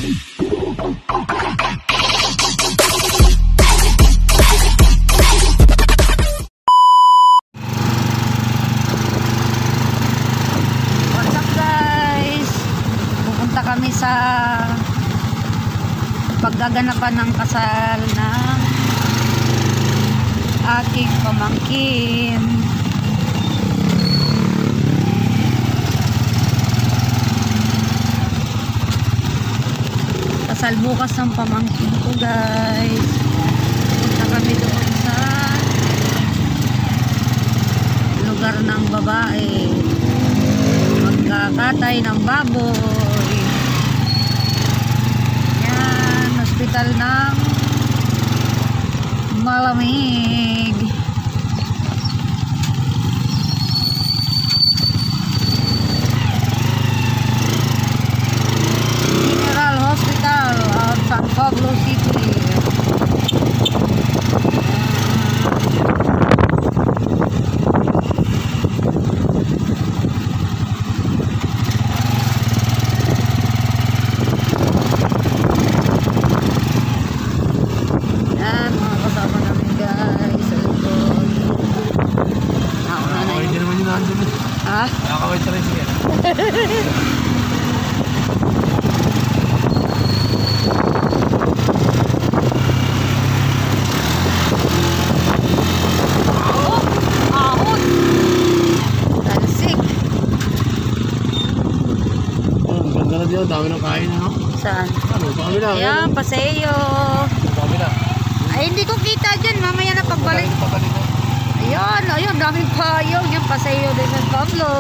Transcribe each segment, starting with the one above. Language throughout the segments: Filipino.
What's up guys? Pupunta kami sa paggaganapan ng kasal ng aking pamangkin. Kasal bukas ng pamangkin ko guys. Punta kami doon sa lugar ng babae. Magkakatay ng baboy. Yan, hospital ng Malamig. General Hospital of San Pablo City. Yan, mga kasama namin guys sa likod. Nauna na Hindi naman yun nandun eh. Ha? Nakakawait na rin siya. Ahon! Talsik! Ang ganda na dito, dami ng kain na, no? Saan? Ano, sa kabila. Ayan, paseo. Sa kabila. Ay, hindi ko kita dyan. Mamaya na pagbalik. Ayan, ayun, daming payong. Yung paseo de San Pablo.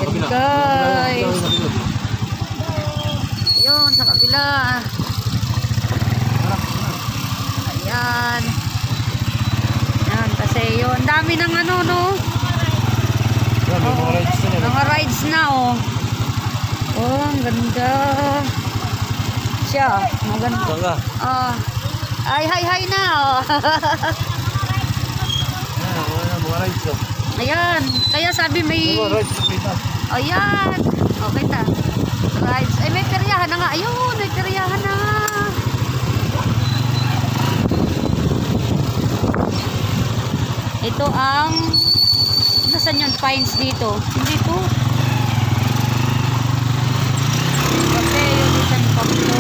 Yan guys. Ayun, sa kabila. Ayan. Ayan, paseo. Ang dami ng ano, no? Yan, may mga rides na. Mga rides na, oh. Oh, ang ganda. Siya, maganda. Ganda. Ah. Ay, hi na, oh. Yan, mga rides na. Ayan, kaya sabi may... Mga rides na kita. Ayan. Okay ta. Rides. Ay, may peryahan na nga. Ayun, may peryahan na. Ito ang... Nasaan yung pines dito? Hindi to. Paseo de San Pablo.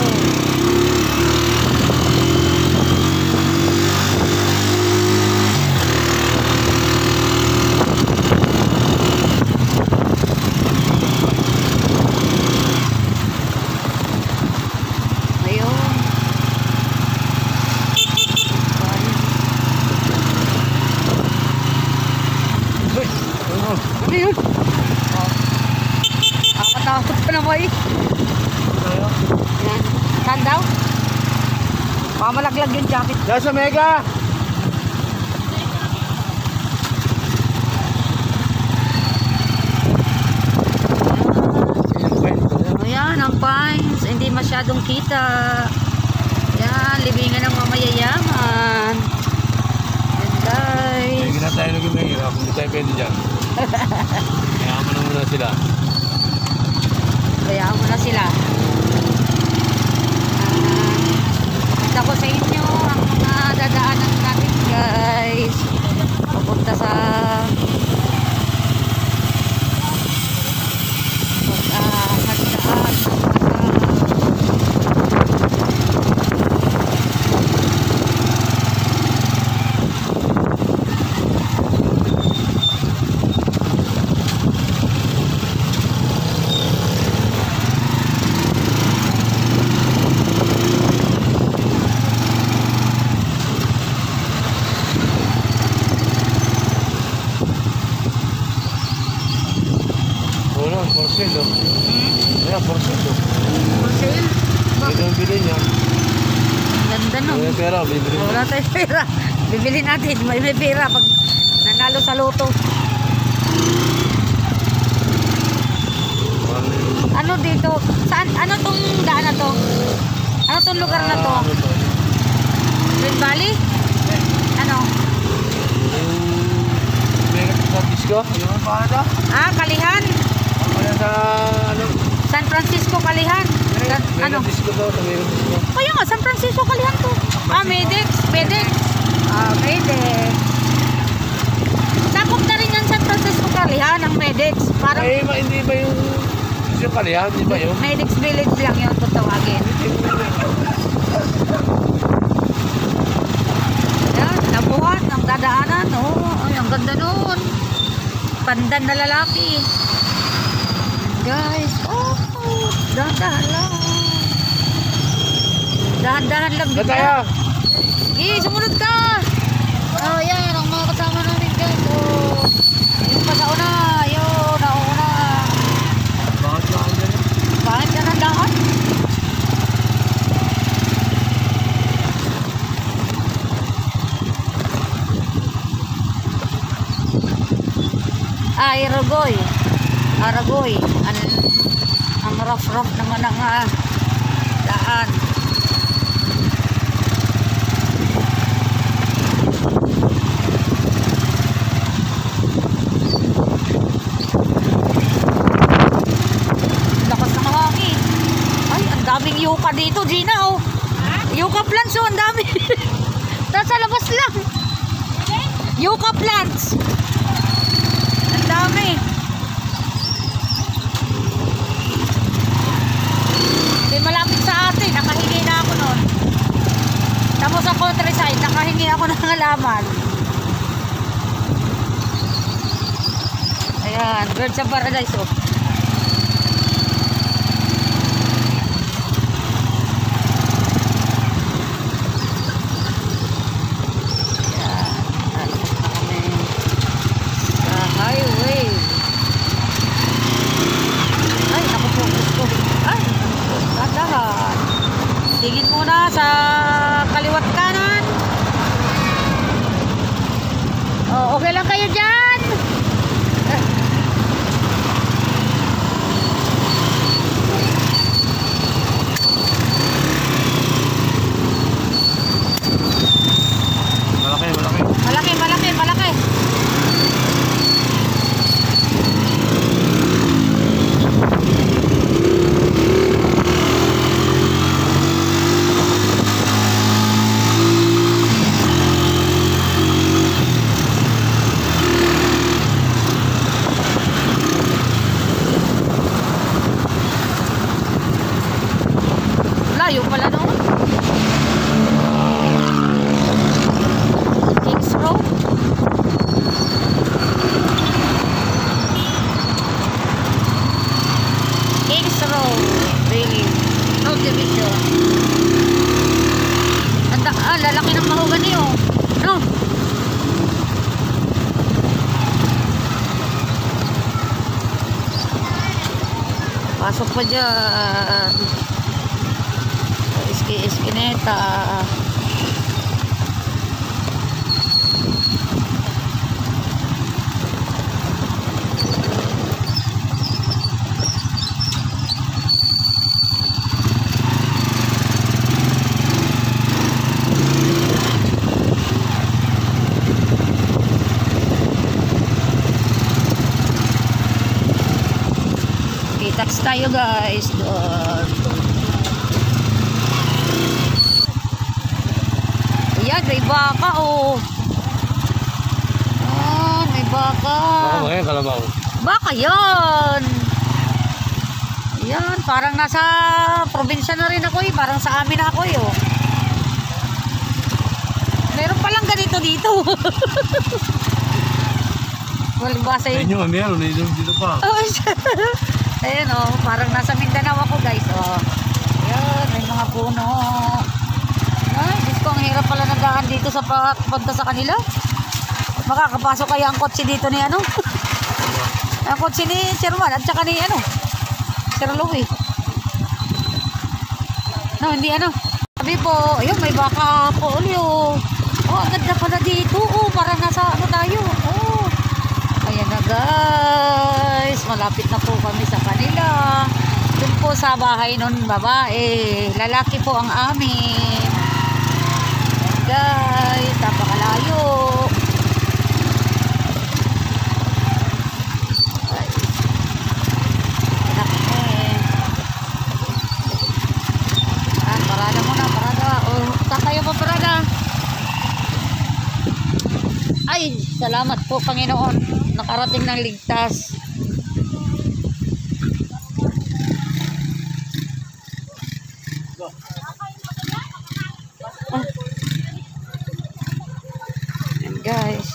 Ayun. Uy, ano? Ano yun? Oh. Nakatakot pa naman eh. Ano? Yan. Saan daw? Baka malaglag yung jacket. Yan sa Mega! Ayan, ang pines. Hindi masyadong kita. Yan, libingan ng mga mayayaman. Yan guys. Hindi na tayo naging mahirap. Hindi tayo pwede dyan. Mayaman na muna sila. Bayaan mo na sila. Kita ko sa inyo ang mga dadaanan natin guys. Papunta sa Porcel, oh. Ayan, porcel, oh. for sale. Ito ang bilhin niya. Ganda no. May pera, bibili mo. Wala tayong pera. Bibili natin. May pera pag nanalo sa loto. Ano dito? Saan? Ano tong daan na to? Ano tong lugar na to? Green Valley? Ano? Sa disco? Yung paano? Ah, Kalihan. Kaya sa ano? San Francisco, Kalihan. Ano? Disco daw, may disco. Kaya nga, San Francisco Kalihan to. Medex. Medex. Medex. Sakop na rin yan San Francisco Kalihan, ang Medex. Parang Ay, hindi ba yung Kalihan? Hindi ba yun? Medex Village lang yun, kung tawagin. Yan, nabuhat ng dadaanan. Ay, ang ganda nun. Pandan na lalaki. Guys, dahan-dahan lang. Dahan-dahan lang. Nataya! Sumunod ka! Yan, ang mga kasama namin guys. Yung pa sa una, yun, nauna. Bakit ba ang ganyan? Bakit ka ng dahan? Aragoy. Ang rough naman ang daan. Lakas ng hangin. Ay, ang daming yuka dito, Gina, oh. Yuka plants, oh, ang dami. Nasa labas lang. Yuka plants. Ang dami. Hindi malapit sa atin. Nakahingi na ako noon. Tapos sa countryside, nakahingi ako ng halaman. Ayan, birds of paradise, oh. Tingin muna sa kaliwat kanan. Okay lang kayo dyan. Malaki. Layo pala noon. Kings Road. Really. No division. Lalaki ng mahogany, oh. No. Pasok pa dyan. Eskineta. Tax tayo guys doon. Ayan, may baka, oh. Ayan, may baka. Ngayon, kalabaw. Baka yan. Ayan, parang nasa probinsya na rin ako, eh. Parang sa amin na ako, eh, oh. Meron palang ganito dito. Walang basa yun. Ayun, meron. Dito pa. Ayan, oh, parang nasa Mindanao ako guys, oh. Ayan, may mga puno. Ay, Diyos ko, ang hirap pala ng daan dito sa punta sa kanila. Makakapasok kaya ang kotse dito ni ano? Ang kotse ni Sherman at saka ni ano? Sir Louie. No, hindi ano. Sabi po, ayun, may baka po ulit, oh. Oh, ang ganda pala dito, oh, parang nasa ano tayo, oh. Ayan na guys, malapit na po kami sa kanila. Doon po sa bahay nun babae, lalaki po ang amin. Ayan guys, napakalayo. Salamat po, Panginoon. Nakarating ng ligtas. Ah. Ayan, guys.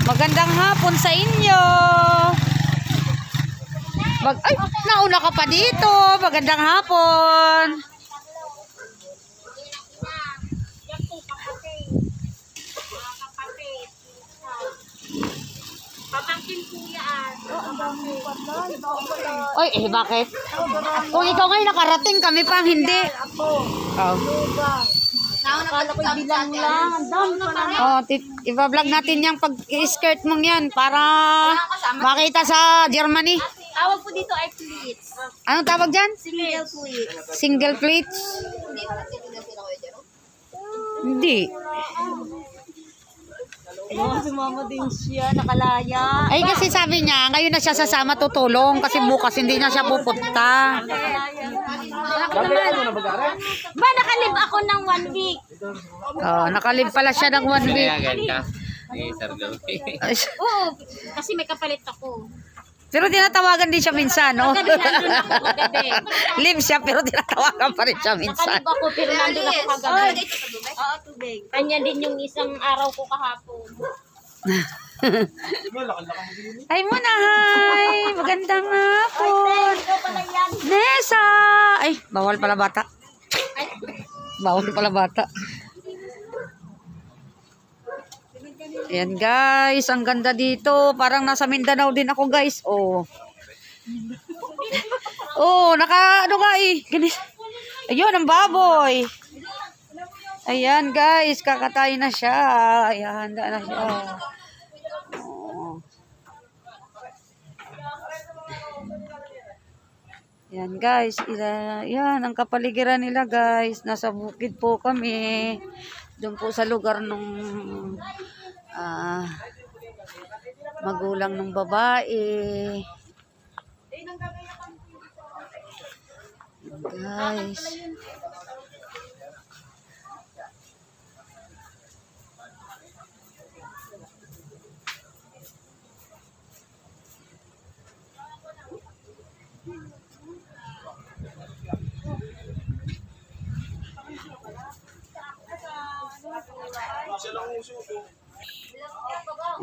Magandang hapon sa inyo. Ay, nauna ka pa dito. Magandang hapon. Oy, bakit? Kung ikaw ngayon nakarating, kami pang hindi. Oh. Akala ko bilang lang. Ang dami pa lang. Oh, iba-vlog natin yung pag-skirt mong yan para makita sa Germany. Tawag po dito ay pleats. Anong tawag dyan? Single pleats. Single plates? Hindi pa nagtitinda sila kayo dyan? Hindi. Ayun, sumama din siya, nakalaya. Ay, kasi sabi niya, ngayon na siya sasama tutulong kasi bukas hindi na siya pupunta. Ba, nakalib ako ng 1 week. Oh, nakalib pala siya ng 1 week. Oo, kasi may kapalit ako. Pero tinatawagan din siya minsan, no? Gabi nandun ako kagabi. Live siya pero tinatawagan pa rin siya minsan. Nakalib ako pero nandun ako kagabi. Oo, tubig. Kanya din yung isang araw ko kahapon. Hi muna, hi! Magandang hapon! Nessa! Ay, bawal pala bata. Bawal pala bata. Ayan guys, ang ganda dito. Parang nasa Mindanao din ako guys. Oh. Oh, ano nga eh. Ganis. Ayun, ang baboy. Ayan guys, kakatay na siya. Ayan, handa na siya. Oh. Ayan guys, yan ang kapaligiran nila guys. Nasa bukid po kami. Doon po sa lugar nung magulang ng babae. Guys.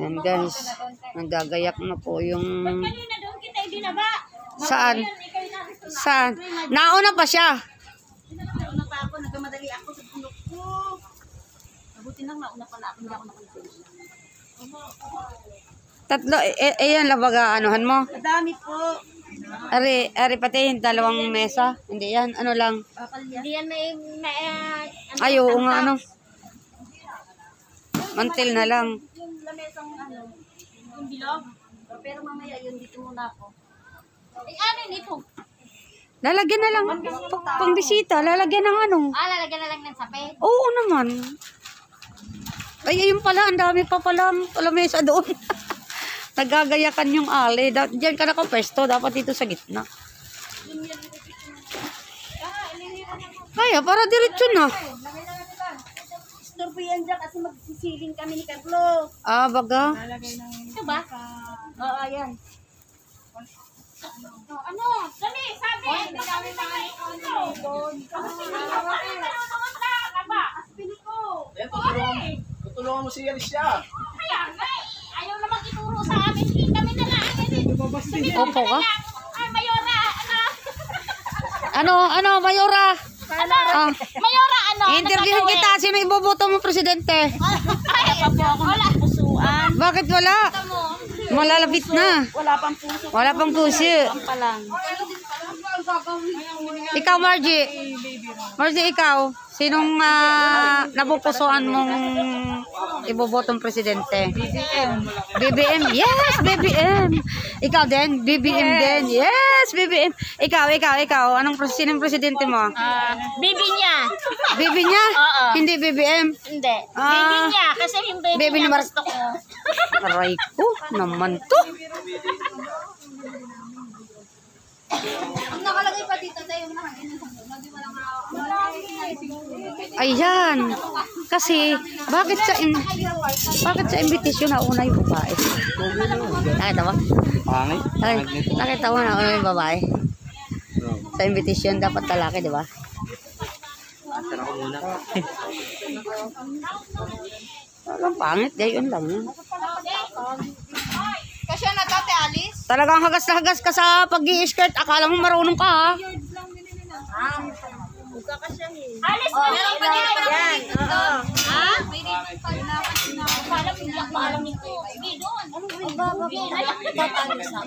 Ayan guys, nagagayak na po yung... Saan? Saan? Nauna pa siya. Nauna pa ako, nagmamadali ako sa bunok ko. Mabuti nang nauna pala ako, hindi ako nakaligtas. Tatlo, ayan labaga, anuhan mo. Madami po. Ari pati, dalawang mesa. Hindi yan, ano lang. Hindi yan may Ay, oo nga, ano. Mantil na lang. yung lamesang yung bilog. Pero mamaya yun, dito muna ako. Eh, ano yun ito? Lalagyan na lang. Pang bisita, lalagyan ng ano. Lalagyan na lang ng sape. Oo naman. Ay, ayun pala, ang dami pa pala lamesa doon. Nagagayakan yung ali. Diyan ka nakapwesto, dapat dito sa gitna. Kaya, para diretso na. Istorbo yan dyan kasi magsisiling kami ni Carlo. Ah, baga. Ito ba? Oo, yan. Ano? Dali, sabi! Hindi namin Tutulungan mo si Alicia. Kaya nga eh. Ayaw namang ituro sa amin. Kami na lang. Opo ka? Ay, Mayora, Ano, Mayora? Ah, Mayora, interviewin kita. Sino iboboto mo, presidente? Ay, wala. Pusuan. Bakit wala? Malalapit na. Wala pang puso. Wala pang puso. Pa lang. Ikaw, Margie. Margie, ikaw. Sinong napupusuan mong ibobotong presidente? BBM. BBM? Yes, BBM. Ikaw din? BBM din? Yes, BBM. Ikaw. Sinong presidente mo? Bibi niya. Bibi niya? Oo. Hindi BBM? Hindi. Ah. Bibi niya. Kasi yung baby Baby niya ni gusto ko. Aray ko naman to. Ang nakalagay pa dito tayo na hindi mo lang Ayan. Kasi, bakit sa invitation na una yung babae? Nakita mo? Pangit. Ay, nakita mo na una yung babae? Sa invitation, dapat lalaki, di ba? Tara ko muna. Walang pangit, yun lang. Kasi na tate, Alice? Talagang hagas na hagas ka sa pag-i-skirt. Akala mo marunong ka, ha? Alice, meron pa din pa yan. Ha? May reason pa na. Parang biyak maalam nito. Hindi doon. Anong bababa? Tatangis na.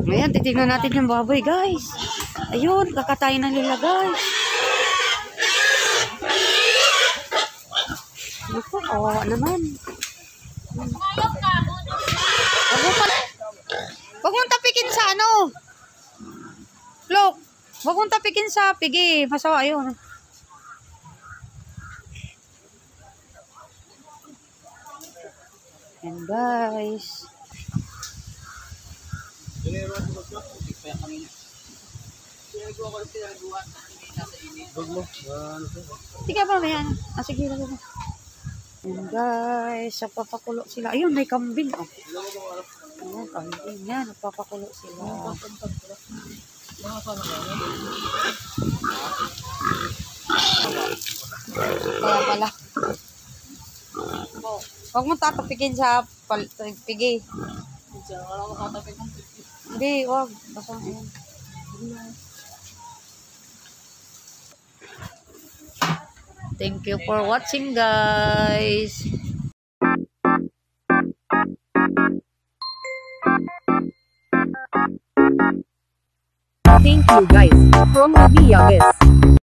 Ngayon, titignan natin yung baboy, guys. Ayun, kakatayin na nila, guys. Naku, kawawa naman. Huwag mong tapikin sa ano. Look, huwag mong tapikin sa pigi. Masawa yun. Yan, guys. Sige pa, may ano. Sige, lagay mo. Yan, guys. Napapakulo sila. Ayun, may kambing. Oh. Ayan, kambing yan. Napapakulo sila. Kaya pala. Huwag mo tatapikin sa pigi. Hindi, huwag. Basta ayan. Thank you for watching, guys. Thank you guys from Abiyagis.